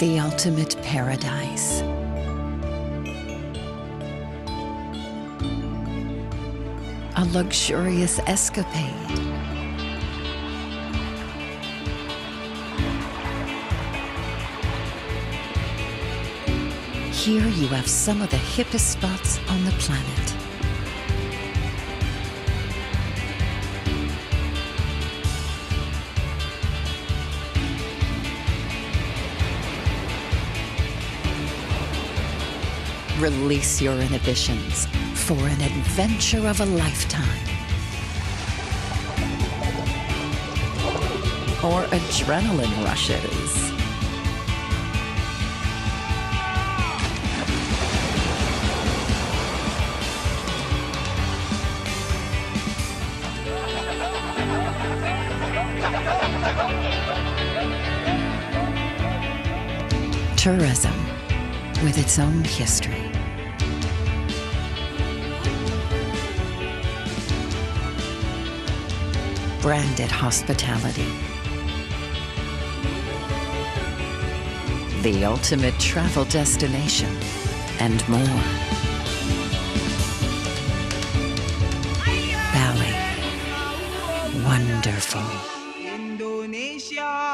The ultimate paradise. A luxurious escapade. Here you have some of the hippest spots on the planet. Release your inhibitions for an adventure of a lifetime. Or adrenaline rushes. Tourism with its own history. Branded hospitality. The ultimate travel destination, and more. Bali. Wonderful. Indonesia.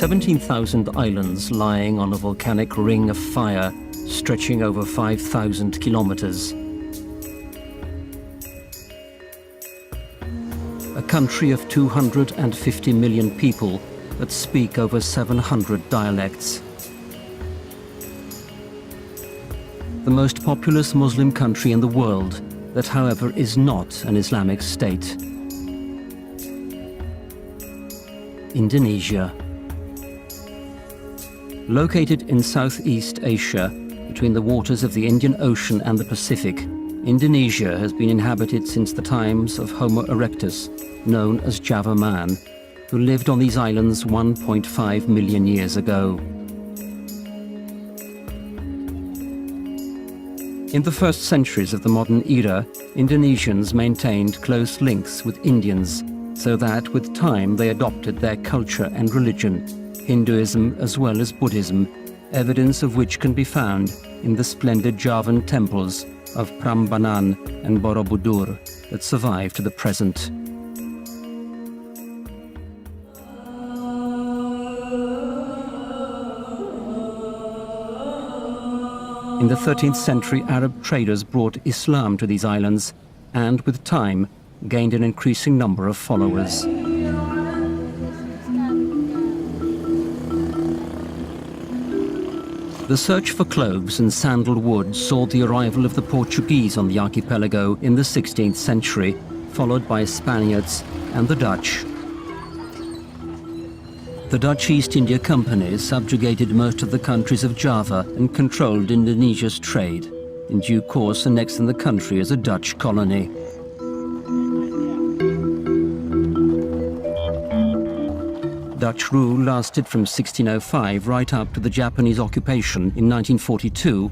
17,000 islands lying on a volcanic ring of fire stretching over 5,000 kilometers. A country of 250 million people that speak over 700 dialects. The most populous Muslim country in the world that, however, is not an Islamic state. Indonesia. Located in Southeast Asia, between the waters of the Indian Ocean and the Pacific, Indonesia has been inhabited since the times of Homo erectus, known as Java man, who lived on these islands 1.5 million years ago. In the first centuries of the modern era, Indonesians maintained close links with Indians, so that with time they adopted their culture and religion, Hinduism as well as Buddhism, evidence of which can be found in the splendid Javan temples of Prambanan and Borobudur that survive to the present. In the 13th century, Arab traders brought Islam to these islands and, with time, gained an increasing number of followers. The search for cloves and sandalwood saw the arrival of the Portuguese on the archipelago in the 16th century, followed by Spaniards and the Dutch. The Dutch East India Company subjugated most of the countries of Java and controlled Indonesia's trade, in due course annexing the country as a Dutch colony. Dutch rule lasted from 1605 right up to the Japanese occupation in 1942.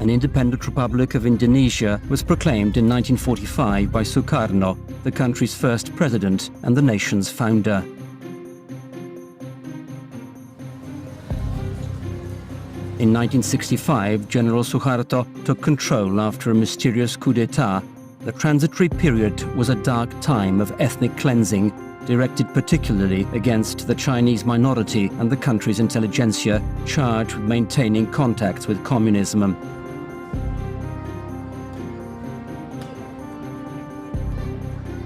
An independent Republic of Indonesia was proclaimed in 1945 by Sukarno, the country's first president and the nation's founder. In 1965, General Suharto took control after a mysterious coup d'etat. The transitory period was a dark time of ethnic cleansing, directed particularly against the Chinese minority and the country's intelligentsia, charged with maintaining contacts with communism.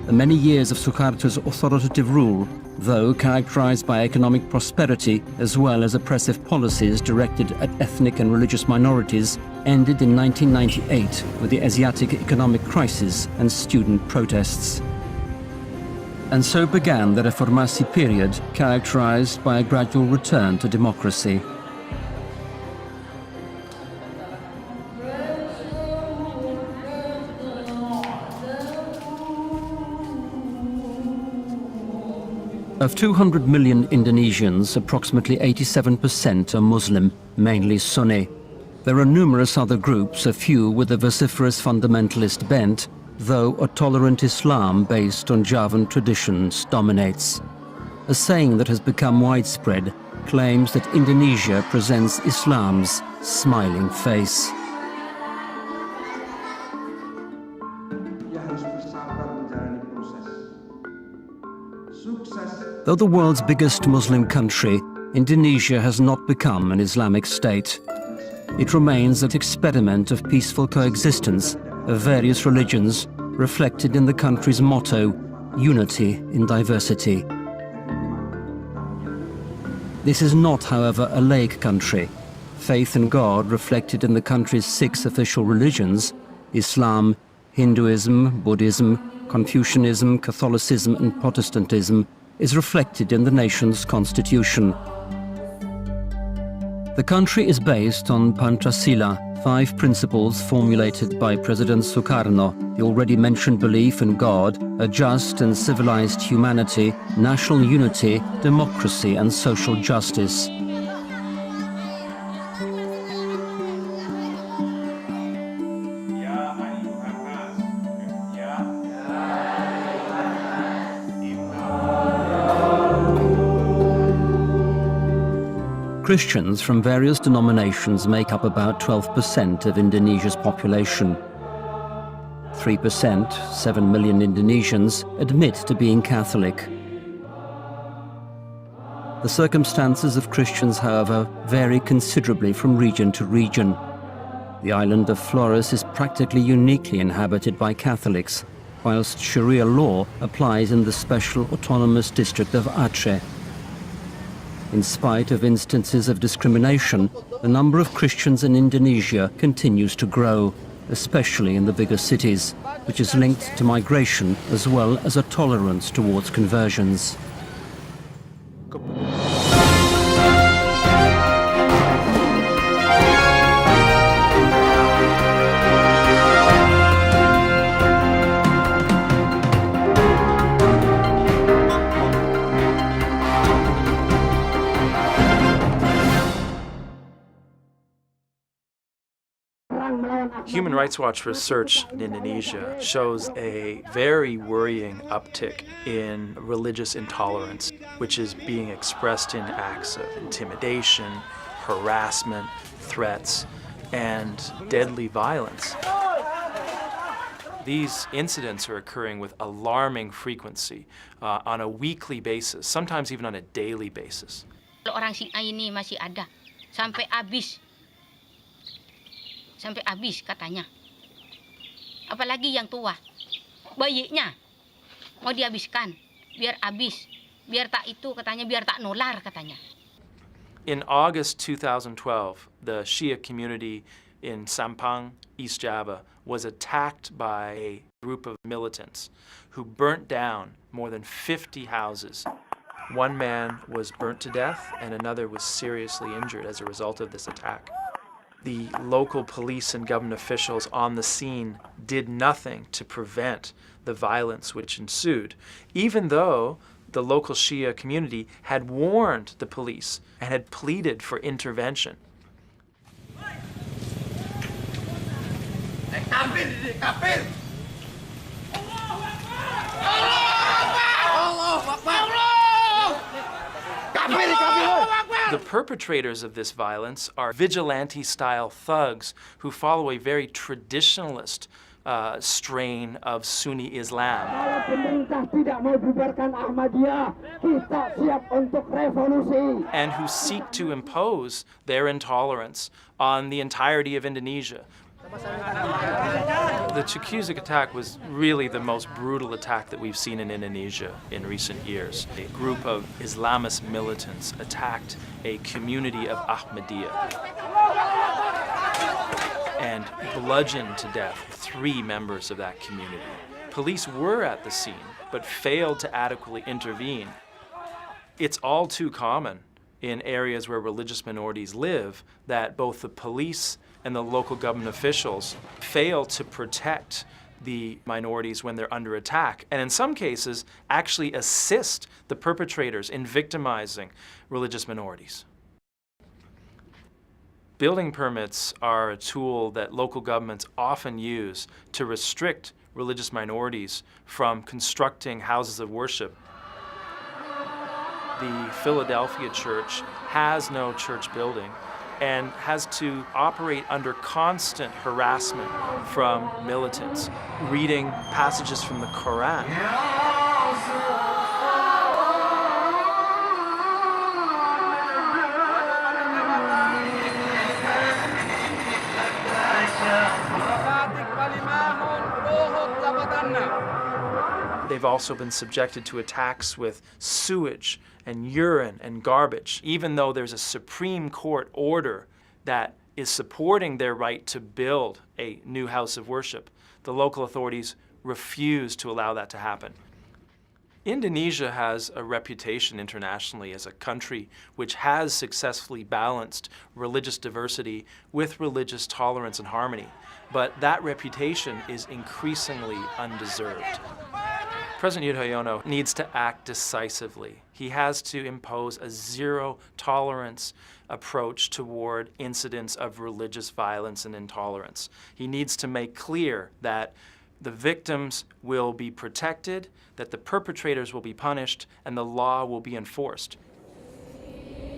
The many years of Suharto's authoritative rule, though characterized by economic prosperity as well as oppressive policies directed at ethnic and religious minorities, ended in 1998 with the Asiatic economic crisis and student protests. And so began the Reformasi period, characterized by a gradual return to democracy. Of 200 million Indonesians, approximately 87% are Muslim, mainly Sunni. There are numerous other groups, a few with a vociferous fundamentalist bent, though a tolerant Islam based on Javan traditions dominates. A saying that has become widespread claims that Indonesia presents Islam's smiling face. Though the world's biggest Muslim country, Indonesia has not become an Islamic state. It remains an experiment of peaceful coexistence of various religions, reflected in the country's motto, unity in diversity. This is not, however, a laic country. Faith in God, reflected in the country's 6 official religions, Islam, Hinduism, Buddhism, Confucianism, Catholicism and Protestantism, is reflected in the nation's constitution. The country is based on Pancasila, 5 principles formulated by President Sukarno, the already mentioned belief in God, a just and civilized humanity, national unity, democracy and social justice. Christians from various denominations make up about 12% of Indonesia's population. 3%, 7 million Indonesians, admit to being Catholic. The circumstances of Christians, however, vary considerably from region to region. The island of Flores is practically uniquely inhabited by Catholics, whilst Sharia law applies in the special autonomous district of Aceh. In spite of instances of discrimination, the number of Christians in Indonesia continues to grow, especially in the bigger cities, which is linked to migration as well as a tolerance towards conversions. Human Rights Watch research in Indonesia shows a very worrying uptick in religious intolerance, which is being expressed in acts of intimidation, harassment, threats, and deadly violence. These incidents are occurring with alarming frequency on a weekly basis, sometimes even on a daily basis. Orang Syiah ini masih ada sampai habis katanya. Apalagi yang tua, bayinya mau dihabiskan, biar habis, biar tak itu katanya, biar tak nular katanya. In August 2012, the Shia community in Sampang, East Java, was attacked by a group of militants who burnt down more than 50 houses. One man was burnt to death and another was seriously injured as a result of this attack. The local police and government officials on the scene did nothing to prevent the violence which ensued, even though the local Shia community had warned the police and had pleaded for intervention. The perpetrators of this violence are vigilante-style thugs who follow a very traditionalist strain of Sunni Islam. And who seek to impose their intolerance on the entirety of Indonesia. The Cusick attack was really the most brutal attack that we've seen in Indonesia in recent years. A group of Islamist militants attacked a community of Ahmadiyya and bludgeoned to death 3 members of that community. Police were at the scene, but failed to adequately intervene. It's all too common in areas where religious minorities live that both the police and the local government officials fail to protect the minorities when they're under attack, and in some cases actually assist the perpetrators in victimizing religious minorities. Building permits are a tool that local governments often use to restrict religious minorities from constructing houses of worship. The Philadelphia Church has no church building and has to operate under constant harassment from militants, reading passages from the Quran. They've also been subjected to attacks with sewage and urine and garbage, even though there's a Supreme Court order that is supporting their right to build a new house of worship. The local authorities refuse to allow that to happen. Indonesia has a reputation internationally as a country which has successfully balanced religious diversity with religious tolerance and harmony, but that reputation is increasingly undeserved. President Yudhoyono needs to act decisively. He has to impose a zero-tolerance approach toward incidents of religious violence and intolerance. He needs to make clear that the victims will be protected, that the perpetrators will be punished, and the law will be enforced.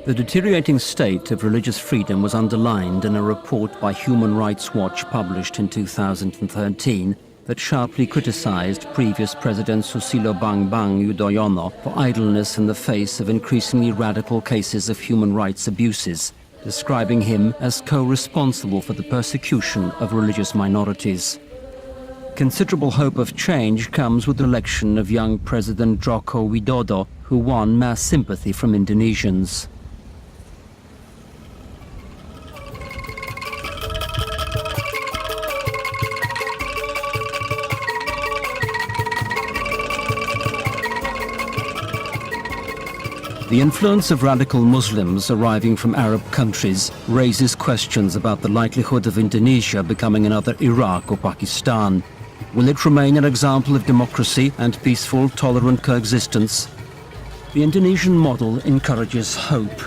The deteriorating state of religious freedom was underlined in a report by Human Rights Watch published in 2013 that sharply criticized previous President Susilo Bambang Yudhoyono for idleness in the face of increasingly radical cases of human rights abuses, describing him as co-responsible for the persecution of religious minorities. Considerable hope of change comes with the election of young President Joko Widodo, who won mass sympathy from Indonesians. The influence of radical Muslims arriving from Arab countries raises questions about the likelihood of Indonesia becoming another Iraq or Pakistan. Will it remain an example of democracy and peaceful, tolerant coexistence? The Indonesian model encourages hope.